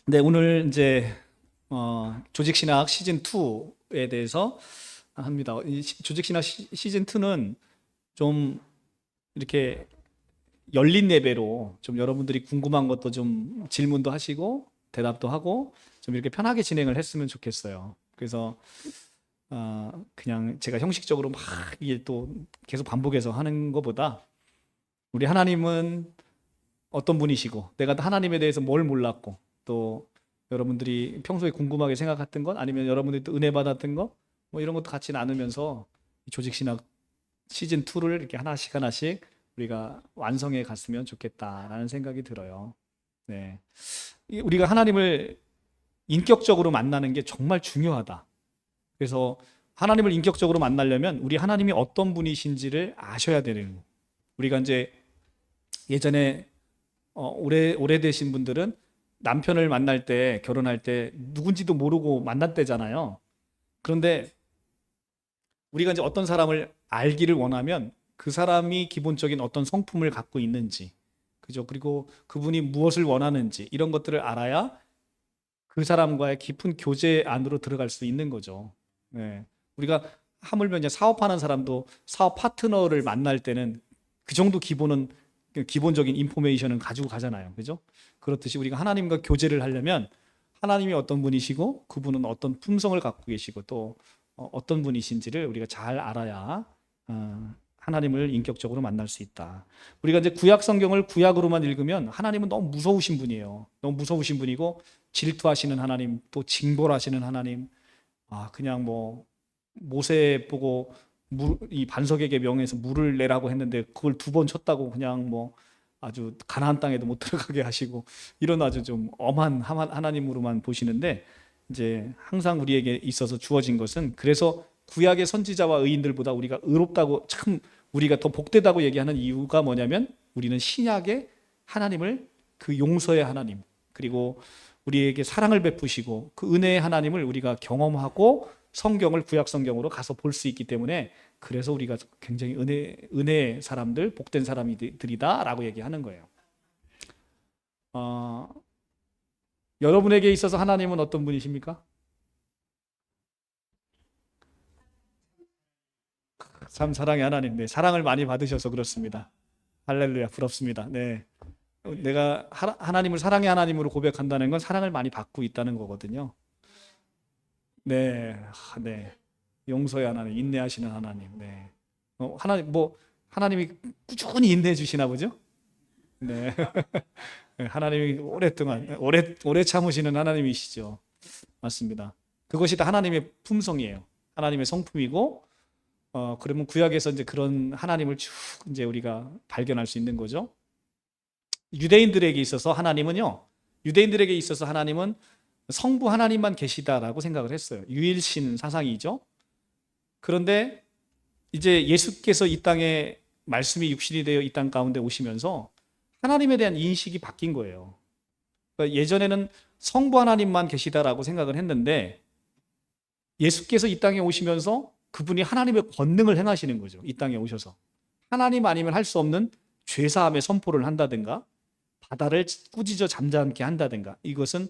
네, 오늘 이제 조직신학 시즌 2에 대해서 합니다. 이 조직신학 시즌 2는 좀 이렇게 열린 예배로 좀 여러분들이 궁금한 것도 좀 질문도 하시고 대답도 하고 좀 이렇게 편하게 진행을 했으면 좋겠어요. 그래서 그냥 제가 형식적으로 막 이게 또 계속 반복해서 하는 것보다 우리 하나님은 어떤 분이시고 내가 하나님에 대해서 뭘 몰랐고 또 여러분들이 평소에 궁금하게 생각했던 것 아니면 여러분들이 또 은혜 받았던 것 뭐 이런 것도 같이 나누면서 조직신학 시즌 2를 이렇게 하나씩 하나씩 우리가 완성해 갔으면 좋겠다라는 생각이 들어요. 네. 우리가 하나님을 인격적으로 만나는 게 정말 중요하다. 그래서 하나님을 인격적으로 만나려면 우리 하나님이 어떤 분이신지를 아셔야 되는 거. 우리가 이제 예전에 오래되신 분들은 남편을 만날 때, 결혼할 때 누군지도 모르고 만났대잖아요. 그런데 우리가 이제 어떤 사람을 알기를 원하면 그 사람이 기본적인 어떤 성품을 갖고 있는지, 그죠? 그리고 그분이 무엇을 원하는지 이런 것들을 알아야 그 사람과의 깊은 교제 안으로 들어갈 수 있는 거죠. 네. 우리가 하물며 이제 사업하는 사람도 사업 파트너를 만날 때는 그 정도 기본적인 인포메이션은 가지고 가잖아요. 그죠? 그렇듯이 우리가 하나님과 교제를 하려면 하나님이 어떤 분이시고 그분은 어떤 품성을 갖고 계시고 또 어떤 분이신지를 우리가 잘 알아야 하나님을 인격적으로 만날 수 있다. 우리가 이제 구약 성경을 구약으로만 읽으면 하나님은 너무 무서우신 분이에요. 너무 무서우신 분이고 질투하시는 하나님, 또 징벌하시는 하나님. 그냥 뭐 모세 보고 이 반석에게 명해서 물을 내라고 했는데 그걸 2번 쳤다고 그냥 뭐 아주 가나안 땅에도 못 들어가게 하시고 이런 아주 좀 엄한 하나님으로만 보시는데 이제 항상 우리에게 있어서 주어진 것은 그래서 구약의 선지자와 의인들보다 우리가 의롭다고 참 우리가 더 복되다고 얘기하는 이유가 뭐냐면 우리는 신약의 하나님을 그 용서의 하나님 그리고 우리에게 사랑을 베푸시고 그 은혜의 하나님을 우리가 경험하고 성경을 구약 성경으로 가서 볼 수 있기 때문에 그래서 우리가 굉장히 은혜의 사람들, 복된 사람들이다라고 얘기하는 거예요. 어, 여러분에게 있어서 하나님은 어떤 분이십니까? 참 사랑의 하나님, 네, 사랑을 많이 받으셔서 그렇습니다. 할렐루야, 부럽습니다. 네, 내가 하나님을 사랑의 하나님으로 고백한다는 건 사랑을 많이 받고 있다는 거거든요. 네, 네, 용서의 하나님, 인내하시는 하나님, 네, 하나님 뭐 하나님이 꾸준히 인내해 주시나 보죠? 네. 하나님이 오랫동안 오래 참으시는 하나님이시죠. 맞습니다. 그것이 다 하나님의 품성이에요. 하나님의 성품이고 그러면 구약에서 이제 그런 하나님을 쭉 이제 우리가 발견할 수 있는 거죠. 유대인들에게 있어서 하나님은요. 유대인들에게 있어서 하나님은 성부 하나님만 계시다라고 생각을 했어요. 유일신 사상이죠. 그런데 이제 예수께서 이 땅에 말씀이 육신이 되어 이 땅 가운데 오시면서 하나님에 대한 인식이 바뀐 거예요. 그러니까 예전에는 성부 하나님만 계시다라고 생각을 했는데 예수께서 이 땅에 오시면서 그분이 하나님의 권능을 행하시는 거죠. 이 땅에 오셔서. 하나님 아니면 할 수 없는 죄사함의 선포를 한다든가 바다를 꾸짖어 잠잠케 한다든가 이것은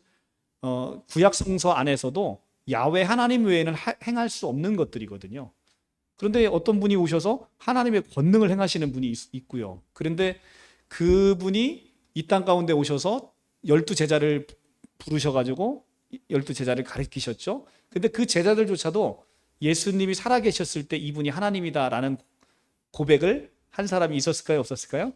구약 성서 안에서도 야외 하나님 외에는 행할 수 없는 것들이거든요. 그런데 어떤 분이 오셔서 하나님의 권능을 행하시는 분이 있고요. 그런데 그분이 이 땅 가운데 오셔서 12제자를 부르셔가지고 12제자를 가르치셨죠. 근데 그 제자들조차도 예수님이 살아계셨을 때 이분이 하나님이다라는 고백을 한 사람이 있었을까요? 없었을까요?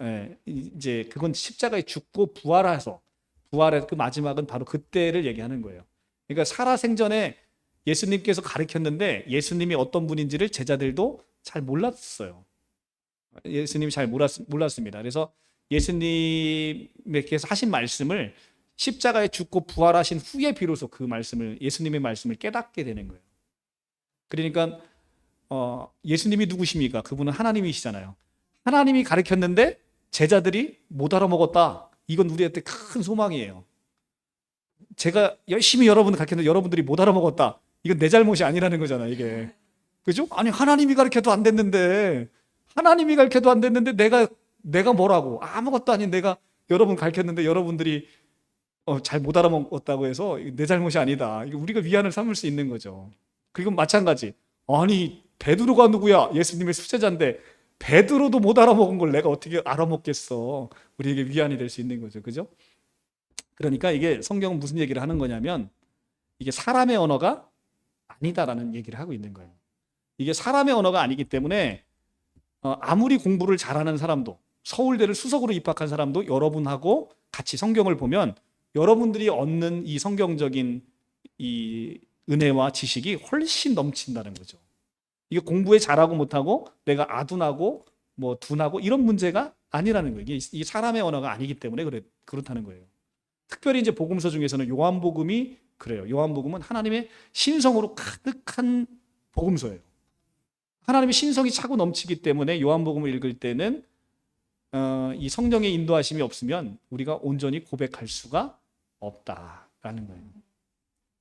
예, 이제 그건 십자가에 죽고 부활의 그 마지막은 바로 그때를 얘기하는 거예요. 그러니까 살아생전에 예수님께서 가르쳤는데 예수님이 어떤 분인지를 제자들도 잘 몰랐어요. 예수님이 잘 몰랐습니다. 그래서 예수님께서 하신 말씀을 십자가에 죽고 부활하신 후에 비로소 그 말씀을 예수님의 말씀을 깨닫게 되는 거예요. 그러니까 예수님이 누구십니까? 그분은 하나님이시잖아요. 하나님이 가르쳤는데 제자들이 못 알아먹었다. 이건 우리한테 큰 소망이에요. 제가 열심히 여러분을 가르쳤는데 여러분들이 못 알아먹었다. 이건 내 잘못이 아니라는 거잖아, 이게. 그죠? 아니, 하나님이 가르쳐도 안 됐는데, 하나님이 가르쳐도 안 됐는데, 내가 뭐라고? 아무것도 아닌 내가 여러분 가르쳤는데 여러분들이 잘 못 알아먹었다고 해서 내 잘못이 아니다. 이거 우리가 위안을 삼을 수 있는 거죠. 그리고 마찬가지. 아니 베드로가 누구야? 예수님의 수제자인데 베드로도 못 알아먹은 걸 내가 어떻게 알아먹겠어? 우리에게 위안이 될 수 있는 거죠. 그죠? 그러니까 이게 성경은 무슨 얘기를 하는 거냐면 이게 사람의 언어가 아니다라는 얘기를 하고 있는 거예요. 이게 사람의 언어가 아니기 때문에 아무리 공부를 잘하는 사람도 서울대를 수석으로 입학한 사람도 여러분하고 같이 성경을 보면 여러분들이 얻는 이 성경적인 이 은혜와 지식이 훨씬 넘친다는 거죠. 이게 공부에 잘하고 못하고 내가 아둔하고 뭐 둔하고 이런 문제가 아니라는 거예요. 이게 사람의 언어가 아니기 때문에 그렇다는 거예요. 특별히 이제 복음서 중에서는 요한복음이 그래요. 요한복음은 하나님의 신성으로 가득한 복음서예요. 하나님의 신성이 차고 넘치기 때문에 요한복음을 읽을 때는 이 성령의 인도하심이 없으면 우리가 온전히 고백할 수가 없다라는 거예요.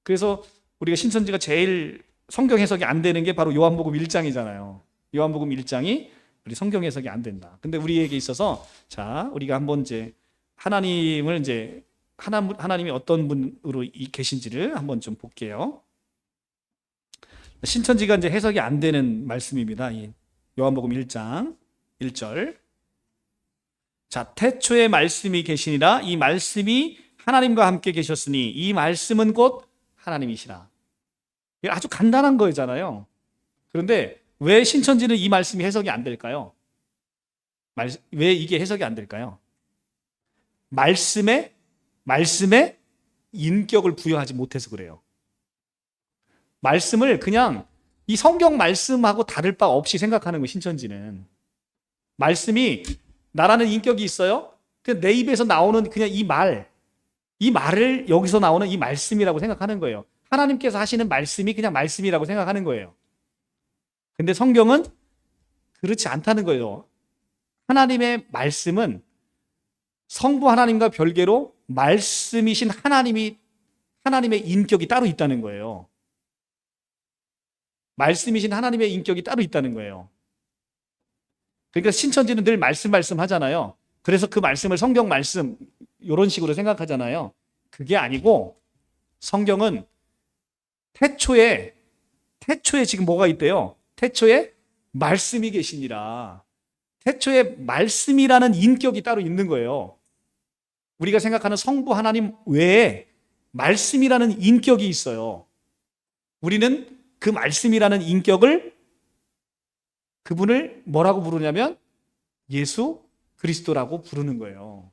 그래서 우리가 신천지가 제일 성경 해석이 안 되는 게 바로 요한복음 1장이잖아요. 요한복음 1장이 우리 성경 해석이 안 된다. 근데 우리에게 있어서 자, 우리가 한번 이제 하나님을 이제 하나님이 어떤 분으로 계신지를 한번 좀 볼게요. 신천지가 이제 해석이 안 되는 말씀입니다. 이 요한복음 1장 1절. 자, 태초에 말씀이 계시니라. 이 말씀이 하나님과 함께 계셨으니 이 말씀은 곧 하나님이시라. 이게 아주 간단한 거잖아요. 그런데 왜 신천지는 이 말씀이 해석이 안 될까요? 왜 이게 해석이 안 될까요? 말씀에 인격을 부여하지 못해서 그래요. 말씀을 그냥 이 성경 말씀하고 다를 바 없이 생각하는 거예요. 신천지는. 말씀이 나라는 인격이 있어요. 그냥 내 입에서 나오는 그냥 이 말을 여기서 나오는 이 말씀이라고 생각하는 거예요. 하나님께서 하시는 말씀이 그냥 말씀이라고 생각하는 거예요. 근데 성경은 그렇지 않다는 거예요. 하나님의 말씀은 성부 하나님과 별개로 말씀이신 하나님의 인격이 따로 있다는 거예요. 말씀이신 하나님의 인격이 따로 있다는 거예요. 그러니까 신천지는 늘 말씀 하잖아요. 그래서 그 말씀을 성경 말씀 이런 식으로 생각하잖아요. 그게 아니고 성경은 태초에 지금 뭐가 있대요? 태초에 말씀이 계시니라. 태초에 말씀이라는 인격이 따로 있는 거예요. 우리가 생각하는 성부 하나님 외에 말씀이라는 인격이 있어요. 우리는 그 말씀이라는 인격을 그분을 뭐라고 부르냐면 예수 그리스도라고 부르는 거예요.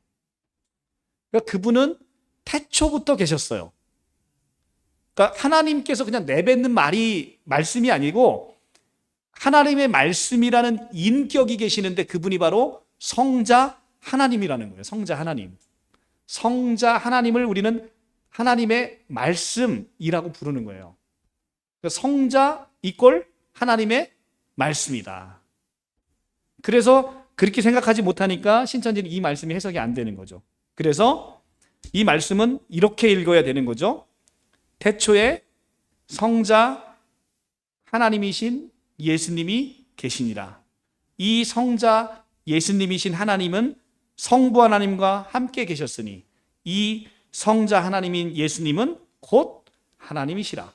그러니까 그분은 태초부터 계셨어요. 그러니까 하나님께서 그냥 내뱉는 말이 말씀이 아니고 하나님의 말씀이라는 인격이 계시는데 그분이 바로 성자 하나님이라는 거예요. 성자 하나님. 성자 하나님을 우리는 하나님의 말씀이라고 부르는 거예요. 그러니까 성자 이꼴 하나님의 말씀이다. 그래서 그렇게 생각하지 못하니까 신천지는 이 말씀이 해석이 안 되는 거죠. 그래서 이 말씀은 이렇게 읽어야 되는 거죠. 태초에 성자 하나님이신 예수님이 계시니라. 이 성자 예수님이신 하나님은 성부 하나님과 함께 계셨으니 이 성자 하나님인 예수님은 곧 하나님이시라.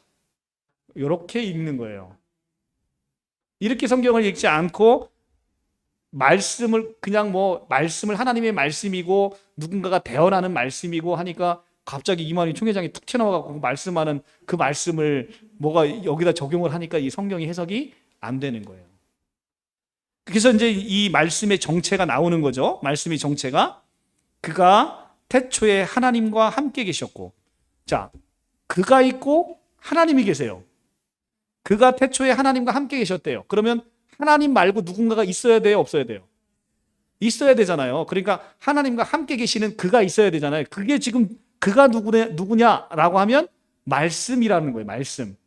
이렇게 읽는 거예요. 이렇게 성경을 읽지 않고 말씀을 그냥 말씀을 하나님의 말씀이고 누군가가 대언하는 말씀이고 하니까 갑자기 이만희 총회장이 툭 튀어나와갖고 말씀하는 그 말씀을 뭐가 여기다 적용을 하니까 이 성경이 해석이 안 되는 거예요. 그래서 이제 이 말씀의 정체가 나오는 거죠. 말씀의 정체가 그가 태초에 하나님과 함께 계셨고, 자, 그가 있고 하나님이 계세요. 그가 태초에 하나님과 함께 계셨대요. 그러면 하나님 말고 누군가가 있어야 돼요, 없어야 돼요? 있어야 되잖아요. 그러니까 하나님과 함께 계시는 그가 있어야 되잖아요. 그게 지금 그가 누구냐라고 하면 말씀이라는 거예요. 말씀.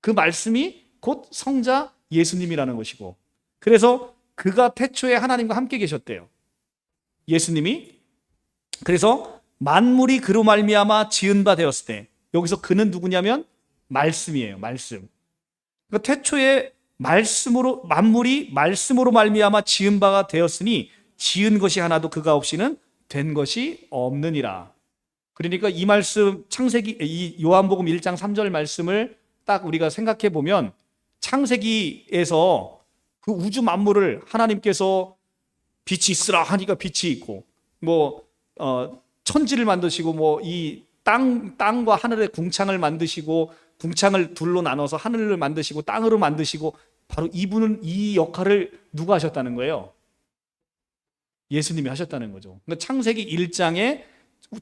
그 말씀이 곧 성자 예수님이라는 것이고, 그래서 그가 태초에 하나님과 함께 계셨대요. 예수님이. 그래서 만물이 그로 말미암아 지은 바 되었을 때, 여기서 그는 누구냐면 말씀이에요. 말씀. 그러니까 태초에 만물이 말씀으로 말미암아 지은 바가 되었으니 지은 것이 하나도 그가 없이는 된 것이 없느니라. 그러니까 이 말씀 창세기 이 요한복음 1장 3절 말씀을 딱 우리가 생각해 보면 창세기에서 그 우주 만물을 하나님께서 빛이 있으라 하니까 빛이 있고 천지를 만드시고 이 땅과 하늘의 궁창을 만드시고 궁창을 둘로 나눠서 하늘을 만드시고 땅으로 만드시고 바로 이분은 이 역할을 누가 하셨다는 거예요? 예수님이 하셨다는 거죠. 그러니까 창세기 1장에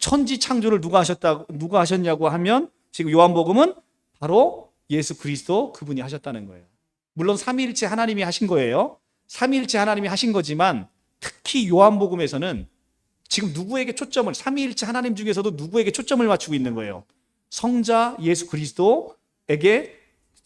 천지 창조를 누가 하셨냐고 하면 지금 요한복음은 바로 예수 그리스도 그분이 하셨다는 거예요. 물론 삼위일체 하나님이 하신 거예요. 삼위일체 하나님이 하신 거지만 특히 요한복음에서는 지금 누구에게 초점을 삼위일체 하나님 중에서도 누구에게 초점을 맞추고 있는 거예요? 성자 예수 그리스도에게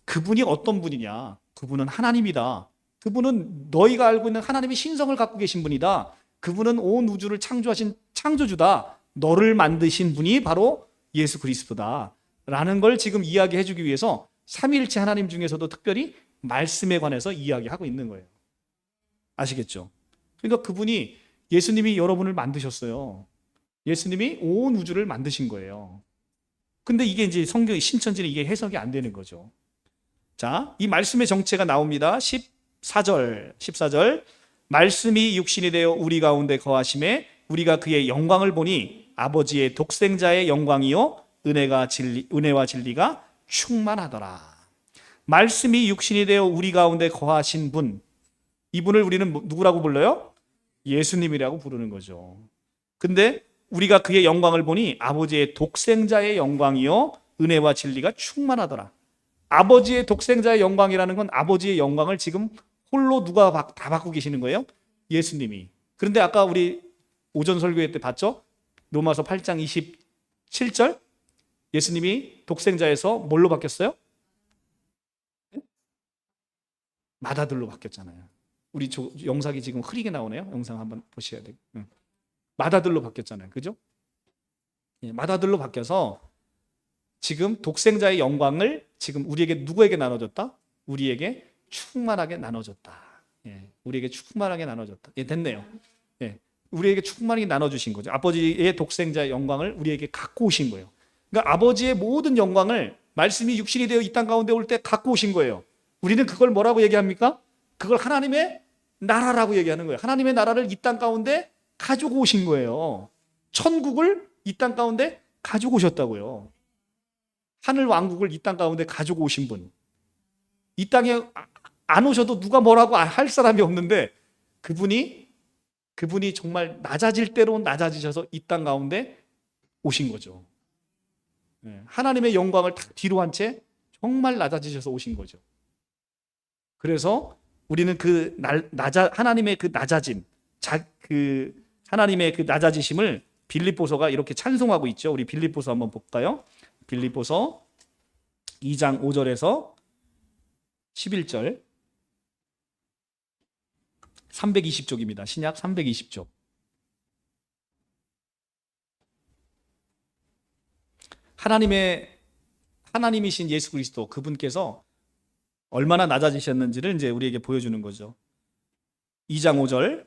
그분이 어떤 분이냐? 그분은 하나님이다. 그분은 너희가 알고 있는 하나님의 신성을 갖고 계신 분이다. 그분은 온 우주를 창조하신 창조주다. 너를 만드신 분이 바로 예수 그리스도다. 라는 걸 지금 이야기해 주기 위해서 삼위일체 하나님 중에서도 특별히 말씀에 관해서 이야기하고 있는 거예요. 아시겠죠? 그러니까 그분이 예수님이 여러분을 만드셨어요. 예수님이 온 우주를 만드신 거예요. 근데 이게 이제 성경 신천지는 이게 해석이 안 되는 거죠. 자, 이 말씀의 정체가 나옵니다. 14절. 말씀이 육신이 되어 우리 가운데 거하심에 우리가 그의 영광을 보니 아버지의 독생자의 영광이요 은혜와 진리가 충만하더라. 말씀이 육신이 되어 우리 가운데 거하신 분, 이분을 우리는 누구라고 불러요? 예수님이라고 부르는 거죠. 근데 우리가 그의 영광을 보니 아버지의 독생자의 영광이요 은혜와 진리가 충만하더라. 아버지의 독생자의 영광이라는 건 아버지의 영광을 지금 홀로 누가 다 받고 계시는 거예요? 예수님이. 그런데 아까 우리 오전 설교회 때 봤죠? 로마서 8장 27절 예수님이 독생자에서 뭘로 바뀌었어요? 맏아들로 바뀌었잖아요. 우리 영상이 지금 흐리게 나오네요. 영상 한번 보셔야 돼요. 맏아들로 바뀌었잖아요. 그죠? 맏아들로 바뀌어서 지금 독생자의 영광을 지금 우리에게 누구에게 나눠줬다? 우리에게 충만하게 나눠줬다. 우리에게 충만하게 나눠줬다. 됐네요. 우리에게 충만하게 나눠주신 거죠. 아버지의 독생자의 영광을 우리에게 갖고 오신 거예요. 그러니까 아버지의 모든 영광을 말씀이 육신이 되어 이 땅 가운데 올 때 갖고 오신 거예요. 우리는 그걸 뭐라고 얘기합니까? 그걸 하나님의 나라라고 얘기하는 거예요. 하나님의 나라를 이 땅 가운데 가지고 오신 거예요. 천국을 이 땅 가운데 가지고 오셨다고요. 하늘 왕국을 이 땅 가운데 가지고 오신 분. 이 땅에 안 오셔도 누가 뭐라고 할 사람이 없는데 그분이 정말 낮아질 대로 낮아지셔서 이 땅 가운데 오신 거죠. 하나님의 영광을 다 뒤로 한 채 정말 낮아지셔서 오신 거죠. 그래서 우리는 하나님의 그 낮아짐, 하나님의 그 낮아지심을 빌립보서가 이렇게 찬송하고 있죠. 우리 빌립보서 한번 볼까요? 빌립보서 2장 5절에서 11절 320쪽입니다. 신약 320쪽. 하나님이신 예수 그리스도 그분께서 얼마나 낮아지셨는지를 이제 우리에게 보여주는 거죠. 2장 5절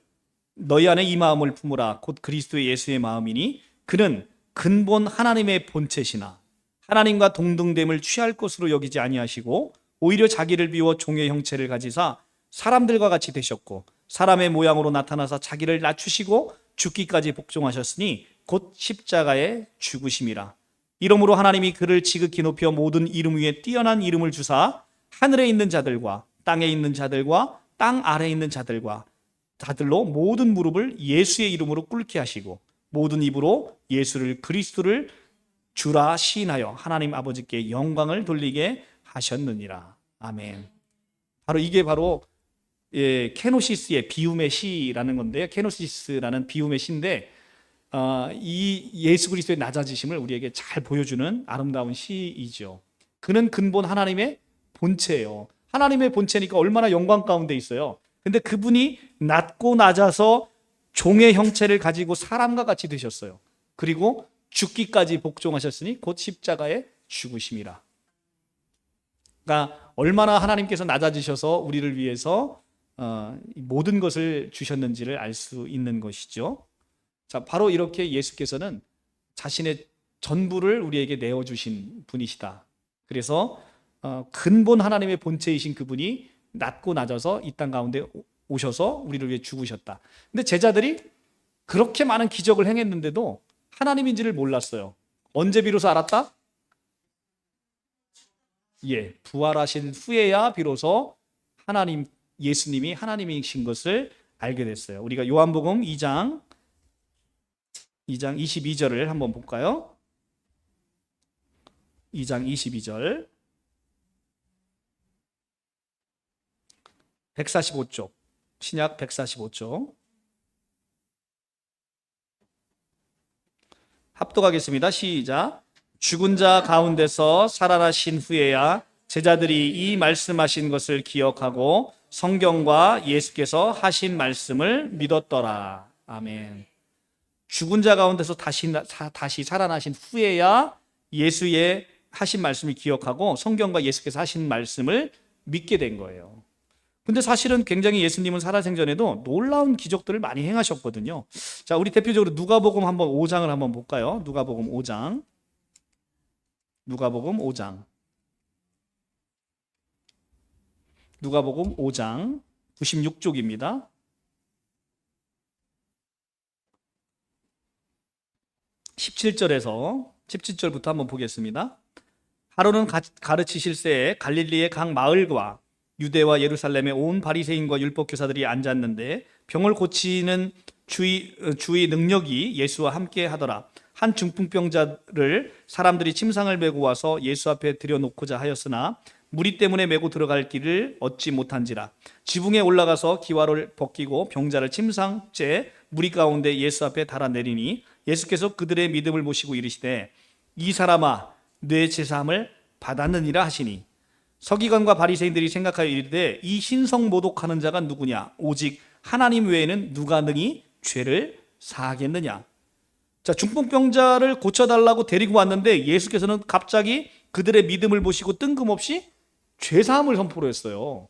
너희 안에 이 마음을 품으라 곧 그리스도의 예수의 마음이니 그는 근본 하나님의 본체시나 하나님과 동등됨을 취할 것으로 여기지 아니하시고 오히려 자기를 비워 종의 형체를 가지사 사람들과 같이 되셨고 사람의 모양으로 나타나사 자기를 낮추시고 죽기까지 복종하셨으니 곧 십자가에 죽으심이라. 이러므로 하나님이 그를 지극히 높여 모든 이름 위에 뛰어난 이름을 주사 하늘에 있는 자들과 땅에 있는 자들과 땅 아래에 있는 자들로 모든 무릎을 예수의 이름으로 꿇게 하시고 모든 입으로 예수를 그리스도를 주라 시인하여 하나님 아버지께 영광을 돌리게 하셨느니라. 아멘. 이게 바로 케노시스의 비움의 시라는 건데요. 케노시스라는 비움의 시인데 이 예수 그리스도의 낮아지심을 우리에게 잘 보여주는 아름다운 시이죠. 그는 근본 하나님의 본체예요. 하나님의 본체니까 얼마나 영광 가운데 있어요. 근데 그분이 낮고 낮아서 종의 형체를 가지고 사람과 같이 되셨어요. 그리고 죽기까지 복종하셨으니 곧 십자가에 죽으심이라. 그러니까 얼마나 하나님께서 낮아지셔서 우리를 위해서 모든 것을 주셨는지를 알 수 있는 것이죠. 자, 바로 이렇게 예수께서는 자신의 전부를 우리에게 내어주신 분이시다. 그래서 근본 하나님의 본체이신 그분이 낮고 낮아서 이 땅 가운데 오셔서 우리를 위해 죽으셨다. 근데 제자들이 그렇게 많은 기적을 행했는데도 하나님인지를 몰랐어요. 언제 비로소 알았다? 예, 부활하신 후에야 비로소 예수님이 하나님이신 것을 알게 됐어요. 우리가 요한복음 2장 22절을 한번 볼까요? 2장 22절 145쪽 신약 145쪽 합독하겠습니다. 시작. 죽은 자 가운데서 살아나신 후에야 제자들이 이 말씀하신 것을 기억하고 성경과 예수께서 하신 말씀을 믿었더라. 아멘. 죽은 자 가운데서 다시 살아나신 후에야 예수의 하신 말씀을 기억하고 성경과 예수께서 하신 말씀을 믿게 된 거예요. 근데 사실은 굉장히 예수님은 살아생전에도 놀라운 기적들을 많이 행하셨거든요. 자, 우리 대표적으로 누가복음 한번 5장을 한번 볼까요? 누가복음 5장. 누가복음 5장. 누가복음 5장 96쪽입니다. 17절부터 한번 보겠습니다. 하루는 가르치실새에 갈릴리의 각 마을과 유대와 예루살렘의 온 바리새인과 율법교사들이 앉았는데 병을 고치는 주의 능력이 예수와 함께 하더라. 한 중풍병자를 사람들이 침상을 메고 와서 예수 앞에 들여놓고자 하였으나 무리 때문에 메고 들어갈 길을 얻지 못한지라. 지붕에 올라가서 기와를 벗기고 병자를 침상째 무리 가운데 예수 앞에 달아내리니 예수께서 그들의 믿음을 보시고 이르시되 이 사람아 내 제사함을 받았느니라 하시니 서기관과 바리새인들이 생각하여 이르되 이 신성 모독하는 자가 누구냐 오직 하나님 외에는 누가 능히 죄를 사하겠느냐. 자, 중풍병자를 고쳐달라고 데리고 왔는데 예수께서는 갑자기 그들의 믿음을 보시고 뜬금없이 죄사함을 선포했어요.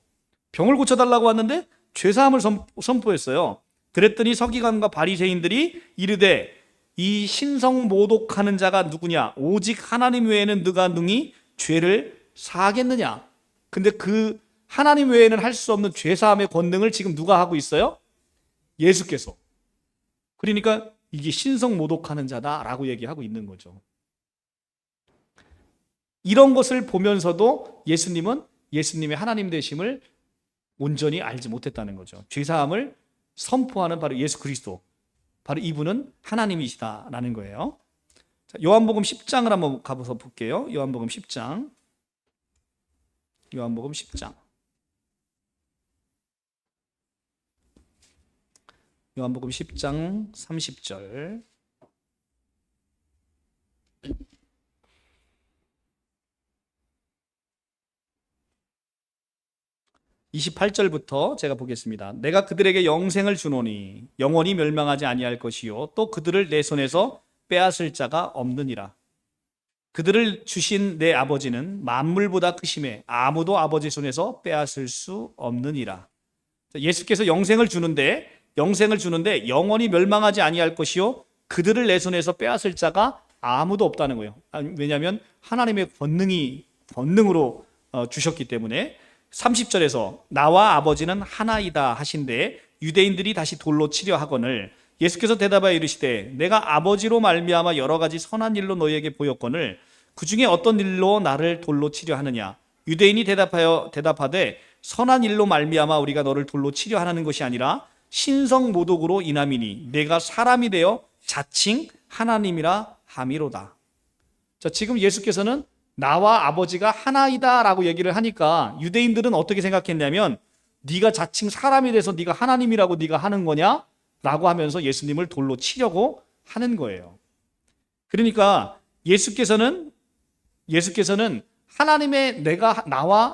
병을 고쳐달라고 왔는데 죄사함을 선포했어요. 그랬더니 서기관과 바리새인들이 이르되 이 신성 모독하는 자가 누구냐 오직 하나님 외에는 누가 능히 죄를 사하겠느냐. 근데 그 하나님 외에는 할 수 없는 죄사함의 권능을 지금 누가 하고 있어요? 예수께서. 그러니까 이게 신성 모독하는 자다라고 얘기하고 있는 거죠. 이런 것을 보면서도 예수님은 예수님의 하나님 되심을 온전히 알지 못했다는 거죠. 죄사함을 선포하는 바로 예수 그리스도, 바로 이분은 하나님이시다라는 거예요. 자, 요한복음 10장을 한번 가서 볼게요. 요한복음 10장. 요한복음 10장. 요한복음 10장 30절. (28절부터) 제가 보겠습니다. 내가 그들에게 영생을 주노니 영원히 멸망하지 아니할 것이요 또 그들을 내 손에서 빼앗을 자가 없느니라. 그들을 주신 내 아버지는 만물보다 크심에 아무도 아버지 손에서 빼앗을 수 없느니라. 예수께서 영생을 주는데 영원히 멸망하지 아니할 것이요 그들을 내 손에서 빼앗을 자가 아무도 없다는 거예요. 왜냐하면 하나님의 권능으로 주셨기 때문에. 30절에서 나와 아버지는 하나이다 하신데 유대인들이 다시 돌로 치려 하거늘 예수께서 대답하여 이르시되 내가 아버지로 말미암아 여러 가지 선한 일로 너희에게 보였거늘 그 중에 어떤 일로 나를 돌로 치려 하느냐. 유대인이 대답하되 선한 일로 말미암아 우리가 너를 돌로 치려 하는 것이 아니라 신성 모독으로 인함이니 내가 사람이 되어 자칭 하나님이라 함이로다. 자, 지금 예수께서는 나와 아버지가 하나이다 라고 얘기를 하니까 유대인들은 어떻게 생각했냐면 네가 자칭 사람이 돼서 네가 하나님이라고 네가 하는 거냐? 라고 하면서 예수님을 돌로 치려고 하는 거예요. 그러니까 예수께서는 하나님의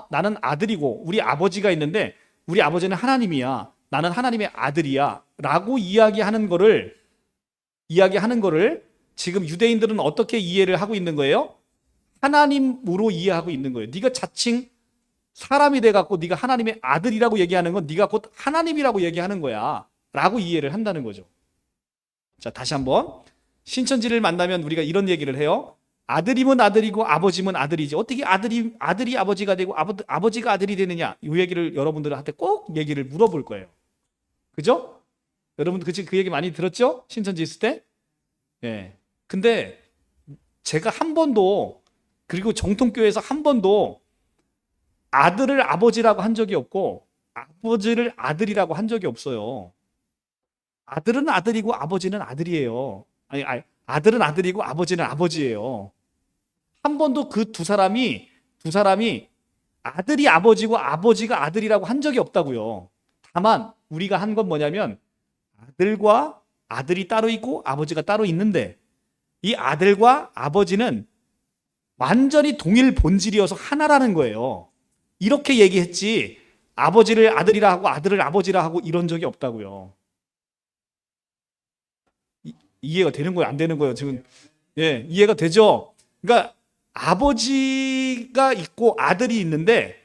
나는 아들이고 우리 아버지가 있는데 우리 아버지는 하나님이야. 나는 하나님의 아들이야. 라고 이야기하는 거를 지금 유대인들은 어떻게 이해를 하고 있는 거예요? 하나님으로 이해하고 있는 거예요. 네가 자칭 사람이 돼갖고 네가 하나님의 아들이라고 얘기하는 건 네가 곧 하나님이라고 얘기하는 거야 라고 이해를 한다는 거죠. 자, 다시 한번. 신천지를 만나면 우리가 이런 얘기를 해요. 아들이면 아들이고 아버지면 아들이지. 어떻게 아들이 아버지가 되고 아버지가 아들이 되느냐? 이 얘기를 여러분들한테 꼭 얘기를 물어볼 거예요. 그죠? 여러분들 그 얘기 많이 들었죠? 신천지 있을 때? 예. 근데 제가 한 번도, 그리고 정통교회에서 한 번도 아들을 아버지라고 한 적이 없고 아버지를 아들이라고 한 적이 없어요. 아들은 아들이고 아버지는 아들이에요. 아니, 아들은 아들이고 아버지는 아버지예요. 한 번도 그 두 사람이 아들이 아버지고 아버지가 아들이라고 한 적이 없다고요. 다만 우리가 한 건 뭐냐면 아들과 아들이 따로 있고 아버지가 따로 있는데 이 아들과 아버지는 완전히 동일 본질이어서 하나라는 거예요. 이렇게 얘기했지 아버지를 아들이라 하고 아들을 아버지라 하고 이런 적이 없다고요. 이해가 되는 거예요? 안 되는 거예요? 지금 예, 이해가 되죠? 그러니까 아버지가 있고 아들이 있는데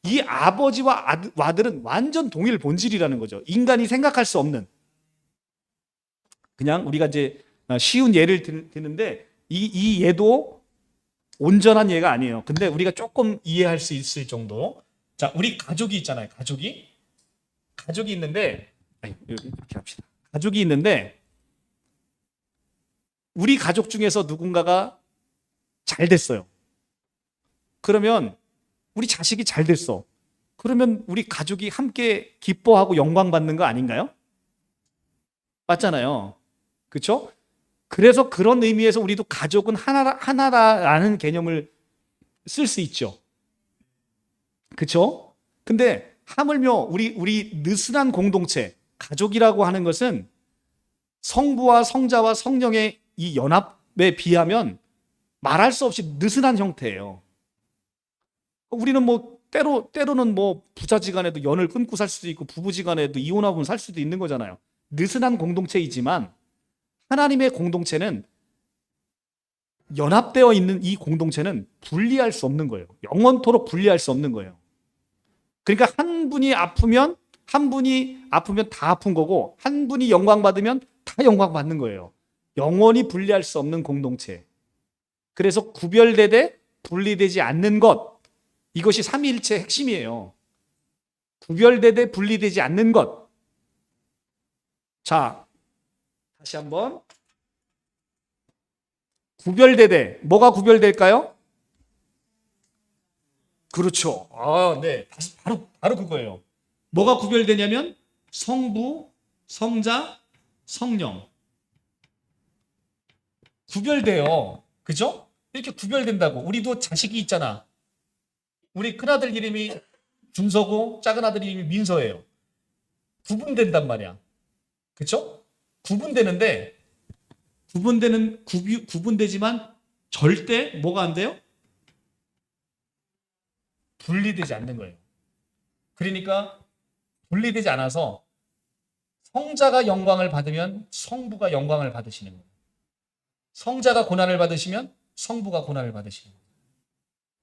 이 아버지와 아들은 완전 동일 본질이라는 거죠. 인간이 생각할 수 없는. 그냥 우리가 이제 쉬운 예를 드는데 이 예도 온전한 예가 아니에요. 근데 우리가 조금 이해할 수 있을 정도. 자, 우리 가족이 있잖아요. 가족이 있는데 이렇게 합시다. 가족이 있는데 우리 가족 중에서 누군가가 잘 됐어요. 그러면 우리 자식이 잘 됐어. 그러면 우리 가족이 함께 기뻐하고 영광 받는 거 아닌가요? 맞잖아요. 그렇죠? 그래서 그런 의미에서 우리도 가족은 하나라는 개념을 쓸 수 있죠. 그렇죠? 근데 하물며 우리 느슨한 공동체, 가족이라고 하는 것은 성부와 성자와 성령의 이 연합에 비하면 말할 수 없이 느슨한 형태예요. 우리는 뭐 때로는 뭐 부자지간에도 연을 끊고 살 수도 있고 부부지간에도 이혼하고 살 수도 있는 거잖아요. 느슨한 공동체이지만 하나님의 공동체는 연합되어 있는 이 공동체는 분리할 수 없는 거예요. 영원토록 분리할 수 없는 거예요. 그러니까 한 분이 아프면 다 아픈 거고 한 분이 영광 받으면 다 영광 받는 거예요. 영원히 분리할 수 없는 공동체. 그래서 구별되되 분리되지 않는 것. 이것이 삼위일체의 핵심이에요. 구별되되 분리되지 않는 것. 자, 다시 한번. 구별되되 뭐가 구별될까요? 그렇죠. 네. 다시 바로 그거예요. 뭐가 구별되냐면 성부, 성자, 성령. 구별돼요. 그죠? 이렇게 구별된다고. 우리도 자식이 있잖아. 우리 큰아들 이름이 준서고 작은 아들 이름이 민서예요. 구분된단 말이야. 그쵸? 구분되지만 절대 뭐가 안 돼요? 분리되지 않는 거예요. 그러니까 분리되지 않아서 성자가 영광을 받으면 성부가 영광을 받으시는 거예요. 성자가 고난을 받으시면 성부가 고난을 받으시는 거예요.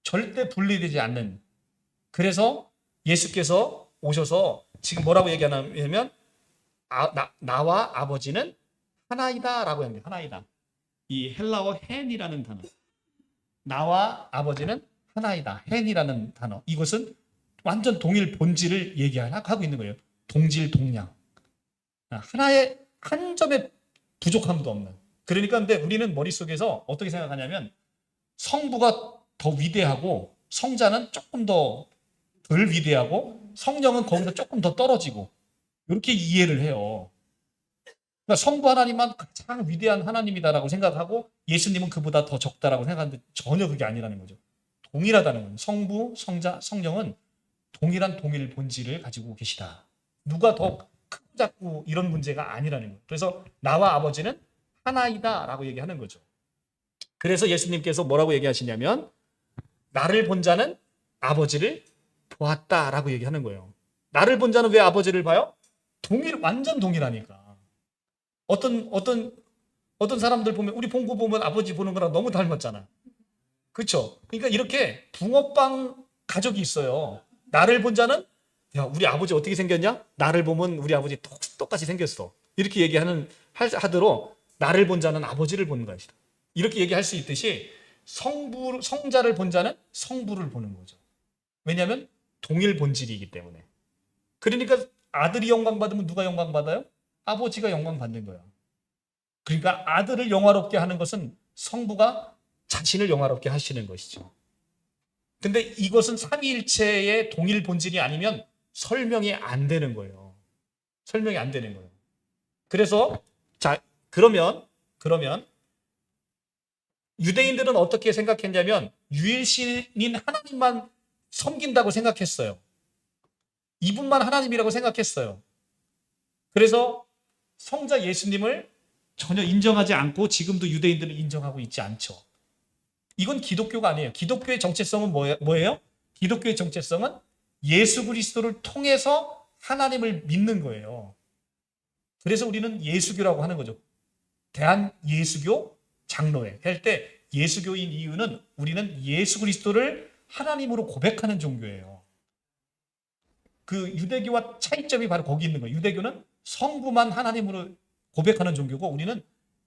절대 분리되지 않는. 그래서 예수께서 오셔서 지금 뭐라고 얘기하냐면 나와 아버지는 하나이다 라고 합니다. 하나이다. 이 헬라어 헨이라는 단어. 나와 아버지는 하나이다. 헨이라는 단어. 이것은 완전 동일 본질을 얘기하고 있는 거예요. 동질 동량. 하나의 한 점의 부족함도 없는. 그러니까 근데 우리는 머릿속에서 어떻게 생각하냐면 성부가 더 위대하고 성자는 조금 더 덜 위대하고 성령은 거기서 조금 더 떨어지고 이렇게 이해를 해요. 그러니까 성부 하나님만 가장 위대한 하나님이다라고 생각하고 예수님은 그보다 더 적다라고 생각하는데 전혀 그게 아니라는 거죠. 동일하다는 거예요. 성부, 성자, 성령은 동일한 동일 본질을 가지고 계시다. 누가 더 크고 작고 이런 문제가 아니라는 거예요. 그래서 나와 아버지는 하나이다라고 얘기하는 거죠. 그래서 예수님께서 뭐라고 얘기하시냐면 나를 본 자는 아버지를 보았다라고 얘기하는 거예요. 나를 본 자는 왜 아버지를 봐요? 완전 동일하니까. 어떤 사람들 보면 우리 봉구 보면 아버지 보는 거랑 너무 닮았잖아. 그렇죠? 그러니까 이렇게 붕어빵 가족이 있어요. 나를 본 자는 야, 우리 아버지 어떻게 생겼냐? 나를 보면 우리 아버지 똑같이 생겼어. 이렇게 얘기하는 하도록 나를 본 자는 아버지를 보는 것이다. 이렇게 얘기할 수 있듯이 성자를 본 자는 성부를 보는 거죠. 왜냐하면 동일 본질이기 때문에. 그러니까 아들이 영광 받으면 누가 영광 받아요? 아버지가 영광 받는 거야. 그러니까 아들을 영화롭게 하는 것은 성부가 자신을 영화롭게 하시는 것이죠. 근데 이것은 삼위일체의 동일 본질이 아니면 설명이 안 되는 거예요. 설명이 안 되는 거예요. 그래서 자 그러면 유대인들은 어떻게 생각했냐면 유일신인 하나님만 섬긴다고 생각했어요. 이분만 하나님이라고 생각했어요. 그래서 성자 예수님을 전혀 인정하지 않고 지금도 유대인들은 인정하고 있지 않죠. 이건 기독교가 아니에요. 기독교의 정체성은 뭐예요? 기독교의 정체성은 예수 그리스도를 통해서 하나님을 믿는 거예요. 그래서 우리는 예수교라고 하는 거죠. 대한예수교 장로회 할 때 예수교인 이유는 우리는 예수 그리스도를 하나님으로 고백하는 종교예요. 그 유대교와 차이점이 바로 거기 있는 거예요. 유대교는 성부만 하나님으로 고백하는 종교고 우리는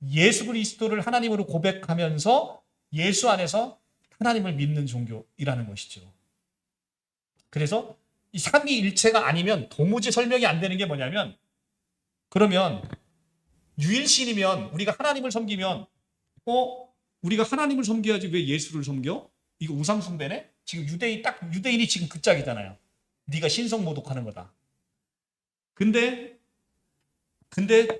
예수 그리스도를 하나님으로 고백하면서 예수 안에서 하나님을 믿는 종교이라는 것이죠. 그래서 이 삼위일체가 아니면 도무지 설명이 안 되는 게 뭐냐면 그러면 유일신이면 우리가 하나님을 섬기면 우리가 하나님을 섬겨야지 왜 예수를 섬겨? 이거 우상숭배네? 지금 유대인이 지금 그 짝이잖아요. 네가 신성 모독하는 거다. 근데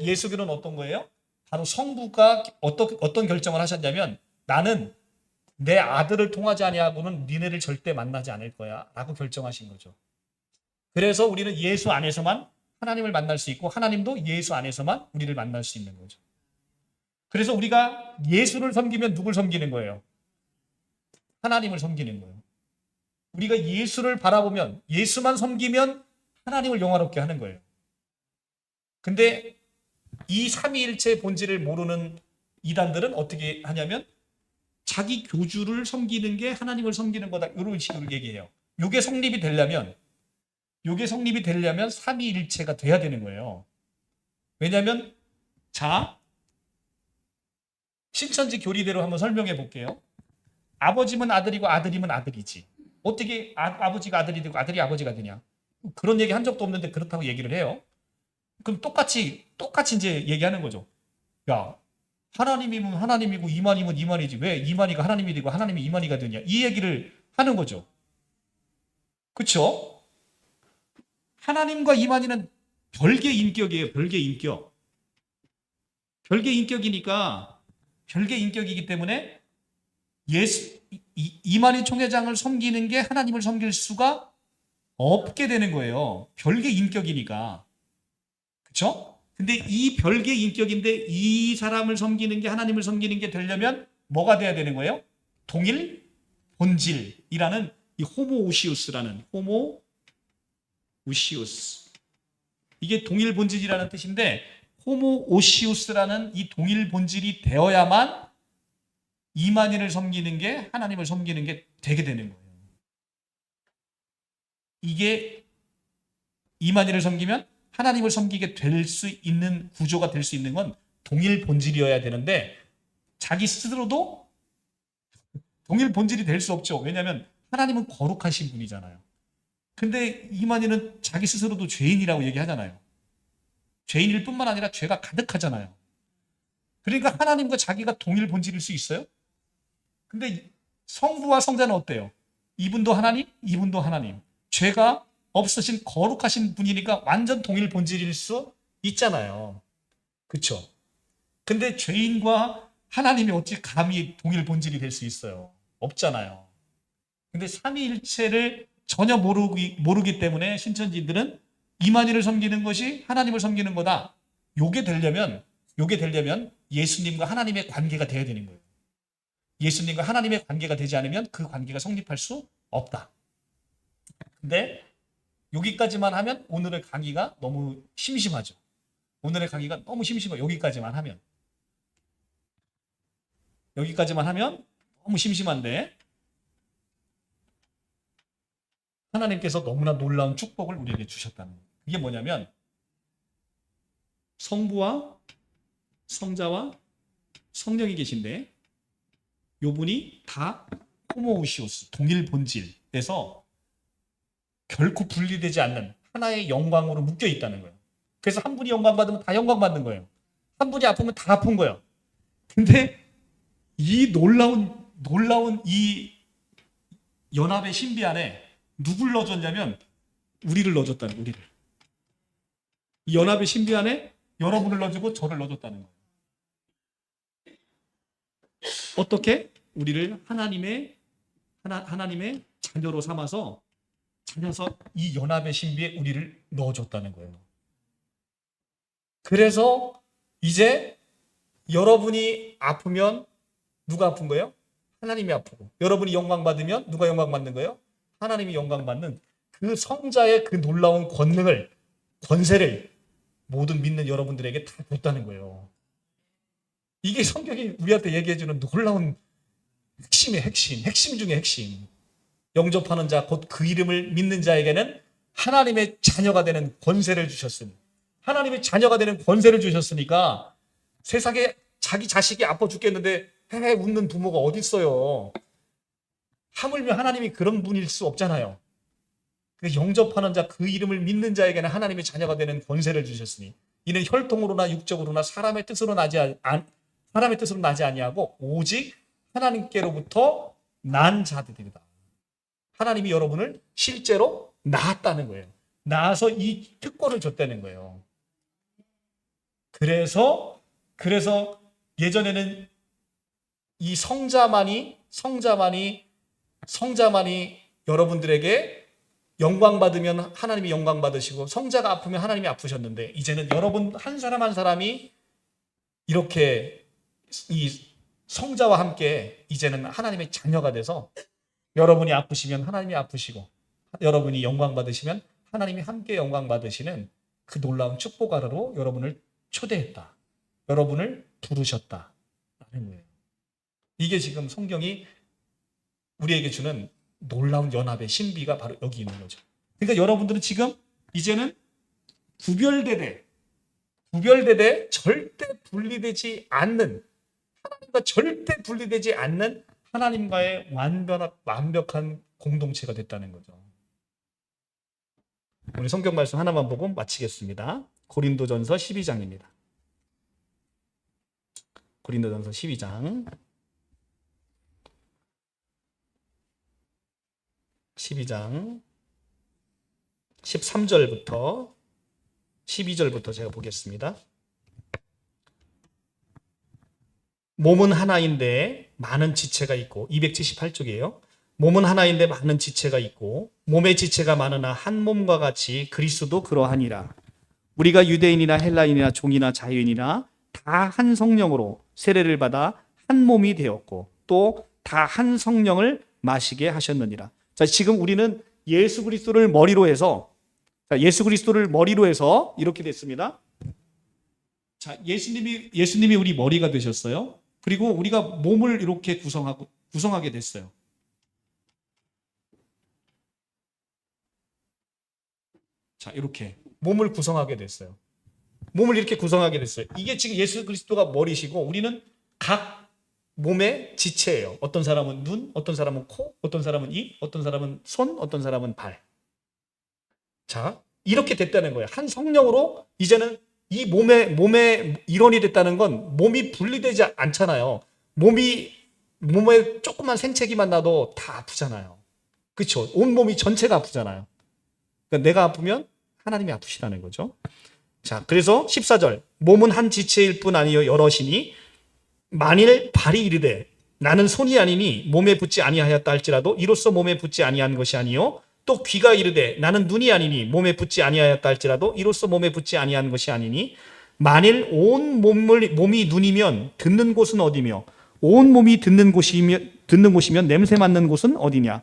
예수교는 어떤 거예요? 바로 성부가 어떤 결정을 하셨냐면 나는 내 아들을 통하지 아니하고는 니네를 절대 만나지 않을 거야 라고 결정하신 거죠. 그래서 우리는 예수 안에서만 하나님을 만날 수 있고 하나님도 예수 안에서만 우리를 만날 수 있는 거죠. 그래서 우리가 예수를 섬기면 누굴 섬기는 거예요? 하나님을 섬기는 거예요. 우리가 예수를 바라보면 예수만 섬기면 하나님을 영화롭게 하는 거예요. 근데 이 삼위일체 본질을 모르는 이단들은 어떻게 하냐면 자기 교주를 섬기는 게 하나님을 섬기는 거다 이런 식으로 얘기해요. 이게 성립이 되려면 삼위일체가 돼야 되는 거예요. 왜냐하면 신천지 교리대로 한번 설명해 볼게요. 아버지면 아들이고 아들이면 아들이지. 어떻게 아버지가 아들이 되고 아들이 아버지가 되냐? 그런 얘기 한 적도 없는데 그렇다고 얘기를 해요. 그럼 똑같이 이제 얘기하는 거죠. 야, 하나님이면 하나님이고 이만이면 이만이지. 왜 이만이가 하나님이 되고 하나님이 이만이가 되냐? 이 얘기를 하는 거죠. 그렇죠? 하나님과 이만이는 별개 인격이에요. 별개 인격. 별개 인격이니까 별개 인격이기 때문에 이만희 총회장을 섬기는 게 하나님을 섬길 수가 없게 되는 거예요. 별개 인격이니까. 그렇죠? 근데 이 별개 인격인데 이 사람을 섬기는 게 하나님을 섬기는 게 되려면 뭐가 돼야 되는 거예요? 동일 본질이라는 이 호모우시우스라는 이게 동일 본질이라는 뜻인데 호모오시우스라는 이 동일 본질이 되어야만 이만희를 섬기는 게 하나님을 섬기는 게 되게 되는 거예요. 이게 이만희를 섬기면 하나님을 섬기게 될 수 있는 구조가 될 수 있는 건 동일 본질이어야 되는데 자기 스스로도 동일 본질이 될 수 없죠. 왜냐하면 하나님은 거룩하신 분이잖아요. 근데 이만희는 자기 스스로도 죄인이라고 얘기하잖아요. 죄인일 뿐만 아니라 죄가 가득하잖아요. 그러니까 하나님과 자기가 동일 본질일 수 있어요? 근데 성부와 성자는 어때요? 이분도 하나님, 이분도 하나님. 죄가 없으신 거룩하신 분이니까 완전 동일 본질일 수 있잖아요. 그렇죠? 근데 죄인과 하나님이 어찌 감히 동일 본질이 될 수 있어요? 없잖아요. 근데 삼위일체를 전혀 모르기 때문에 신천지들은 이만희를 섬기는 것이 하나님을 섬기는 거다. 요게 되려면 예수님과 하나님의 관계가 돼야 되는 거예요. 예수님과 하나님의 관계가 되지 않으면 그 관계가 성립할 수 없다. 근데 여기까지만 하면 오늘의 강의가 너무 심심하죠. 오늘의 강의가 너무 심심해요. 여기까지만 하면 너무 심심한데 하나님께서 너무나 놀라운 축복을 우리에게 주셨다는 거예요. 그게 뭐냐면 성부와 성자와 성령이 계신데 요 분이 다 호모우시오스, 동일 본질에서 결코 분리되지 않는 하나의 영광으로 묶여 있다는 거예요. 그래서 한 분이 영광 받으면 다 영광 받는 거예요. 한 분이 아프면 다 아픈 거예요. 근데 이 놀라운 이 연합의 신비 안에 누굴 넣어줬냐면 우리를 넣어줬다는 거예요. 우리를. 이 연합의 신비 안에 여러분을 넣어주고 저를 넣어줬다는 거예요. 어떻게? 우리를 하나님의 자녀로 삼아서 이 연합의 신비에 우리를 넣어줬다는 거예요. 그래서 이제 여러분이 아프면 누가 아픈 거예요? 하나님이 아프고, 여러분이 영광 받으면 누가 영광 받는 거예요? 하나님이 영광 받는 그 성자의 그 놀라운 권세를 모든 믿는 여러분들에게 다 줬다는 거예요. 이게 성경이 우리한테 얘기해주는 놀라운 핵심의 핵심 중의 핵심. 영접하는 자, 곧 그 이름을 믿는 자에게는 하나님의 자녀가 되는 권세를 주셨으니, 하나님의 자녀가 되는 권세를 주셨으니까 세상에 자기 자식이 아파 죽겠는데 헤헤 웃는 부모가 어디 있어요. 하물며 하나님이 그런 분일 수 없잖아요. 그 영접하는 자, 그 이름을 믿는 자에게는 하나님의 자녀가 되는 권세를 주셨으니 이는 혈통으로나 육적으로나 사람의 뜻으로 나지 아니하고 오직 하나님께로부터 난 자들이다. 하나님이 여러분을 실제로 낳았다는 거예요. 낳아서 이 특권을 줬다는 거예요. 그래서 예전에는 이 성자만이 여러분들에게 영광 받으면 하나님이 영광 받으시고 성자가 아프면 하나님이 아프셨는데 이제는 여러분 한 사람 한 사람이 이렇게 이 성자와 함께 이제는 하나님의 자녀가 돼서 여러분이 아프시면 하나님이 아프시고 여러분이 영광 받으시면 하나님이 함께 영광 받으시는 그 놀라운 축복 아래로 여러분을 초대했다. 여러분을 부르셨다라는 거예요. 이게 지금 성경이 우리에게 주는 놀라운 연합의 신비가 바로 여기 있는 거죠. 그러니까 여러분들은 지금 이제는 구별되되 절대 분리되지 않는 하나님과 절대 분리되지 않는 하나님과의 완벽한 공동체가 됐다는 거죠. 우리 성경 말씀 하나만 보고 마치겠습니다. 고린도전서 12장입니다. 고린도전서 12장 13절부터 12절부터 제가 보겠습니다. 몸은 하나인데 많은 지체가 있고 278쪽이에요. 몸은 하나인데 많은 지체가 있고 몸의 지체가 많으나 한 몸과 같이 그리스도도 그러하니라. 우리가 유대인이나 헬라인이나 종이나 자유인이나 다 한 성령으로 세례를 받아 한 몸이 되었고 또 다 한 성령을 마시게 하셨느니라. 자, 지금 우리는 예수 그리스도를 머리로 해서 이렇게 됐습니다. 자, 예수님이 우리 머리가 되셨어요. 그리고 우리가 몸을 이렇게 구성하게 됐어요. 자, 이렇게 몸을 구성하게 됐어요. 몸을 이렇게 구성하게 됐어요. 이게 지금 예수 그리스도가 머리시고 우리는 각 몸의 지체예요. 어떤 사람은 눈, 어떤 사람은 코, 어떤 사람은 입, 어떤 사람은 손, 어떤 사람은 발. 자, 이렇게 됐다는 거예요. 한 성령으로 이제는 이 몸의 일원이 됐다는 건 몸이 분리되지 않잖아요. 몸에 조그만 생채기만 나도 다 아프잖아요. 그렇죠? 온 몸이 전체가 아프잖아요. 그러니까 내가 아프면 하나님이 아프시다는 거죠. 자, 그래서 14절 몸은 한 지체일 뿐 아니요 여럿이니 만일 발이 이르되 나는 손이 아니니 몸에 붙지 아니하였다 할지라도 이로써 몸에 붙지 아니한 것이 아니요 또 귀가 이르되 나는 눈이 아니니 몸에 붙지 아니하였다 할지라도 이로써 몸에 붙지 아니한 것이 아니니 만일 온 몸이 눈이면 듣는 곳은 어디며 온 몸이 듣는 곳이면 냄새 맡는 곳은 어디냐.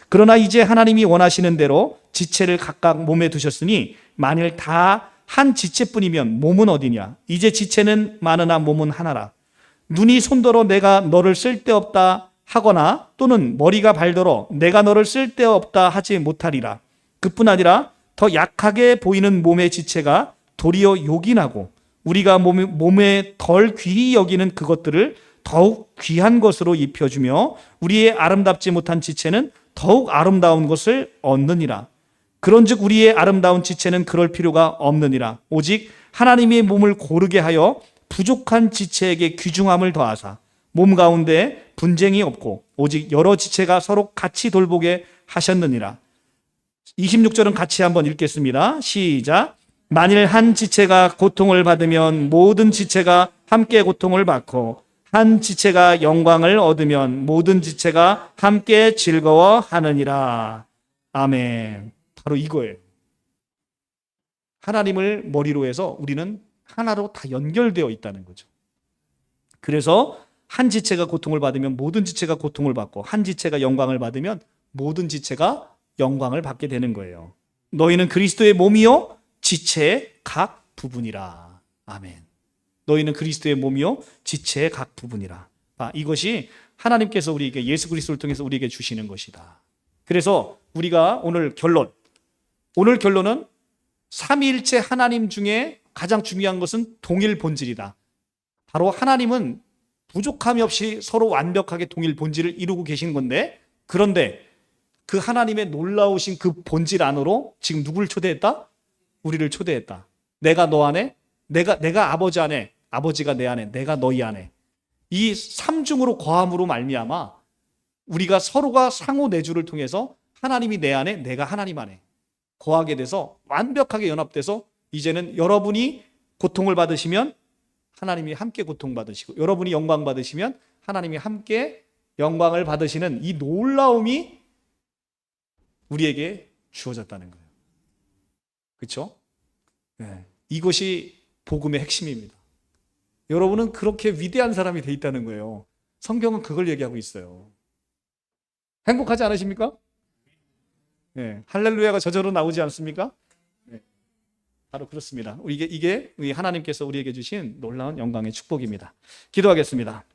그러나 이제 하나님이 원하시는 대로 지체를 각각 몸에 두셨으니 만일 다 한 지체뿐이면 몸은 어디냐. 이제 지체는 많으나 몸은 하나라. 눈이 손더러 내가 너를 쓸데없다 하거나 또는 머리가 발더러 내가 너를 쓸데없다 하지 못하리라. 그뿐 아니라 더 약하게 보이는 몸의 지체가 도리어 요긴하고 우리가 몸에 덜 귀히 여기는 그것들을 더욱 귀한 것으로 입혀주며 우리의 아름답지 못한 지체는 더욱 아름다운 것을 얻느니라. 그런즉 우리의 아름다운 지체는 그럴 필요가 없느니라. 오직 하나님의 몸을 고르게 하여 부족한 지체에게 귀중함을 더하사 몸 가운데 분쟁이 없고 오직 여러 지체가 서로 같이 돌보게 하셨느니라. 26절은 같이 한번 읽겠습니다. 시작. 만일 한 지체가 고통을 받으면 모든 지체가 함께 고통을 받고 한 지체가 영광을 얻으면 모든 지체가 함께 즐거워하느니라. 아멘. 바로 이거예요. 하나님을 머리로 해서 우리는 하나로 다 연결되어 있다는 거죠. 그래서 한 지체가 고통을 받으면 모든 지체가 고통을 받고 한 지체가 영광을 받으면 모든 지체가 영광을 받게 되는 거예요. 너희는 그리스도의 몸이요 지체의 각 부분이라. 아멘. 너희는 그리스도의 몸이요 지체의 각 부분이라. 이것이 하나님께서 우리에게 예수 그리스도를 통해서 우리에게 주시는 것이다. 그래서 우리가 오늘 결론은 삼위일체 하나님 중에 가장 중요한 것은 동일 본질이다. 바로 하나님은 부족함이 없이 서로 완벽하게 동일 본질을 이루고 계신 건데, 그런데 그 하나님의 놀라우신 그 본질 안으로 지금 누구를 초대했다? 우리를 초대했다. 내가 너 안에, 내가 아버지 안에, 아버지가 내 안에, 내가 너희 안에. 이 삼중으로 거함으로 말미암아 우리가 서로가 상호 내주를 통해서 하나님이 내 안에, 내가 하나님 안에 거하게 돼서 완벽하게 연합돼서 이제는 여러분이 고통을 받으시면 하나님이 함께 고통받으시고 여러분이 영광 받으시면 하나님이 함께 영광을 받으시는 이 놀라움이 우리에게 주어졌다는 거예요. 그렇죠? 네. 이것이 복음의 핵심입니다. 여러분은 그렇게 위대한 사람이 돼 있다는 거예요. 성경은 그걸 얘기하고 있어요. 행복하지 않으십니까? 네. 할렐루야가 저절로 나오지 않습니까? 네. 바로 그렇습니다. 이게 우리 하나님께서 우리에게 주신 놀라운 영광의 축복입니다. 기도하겠습니다.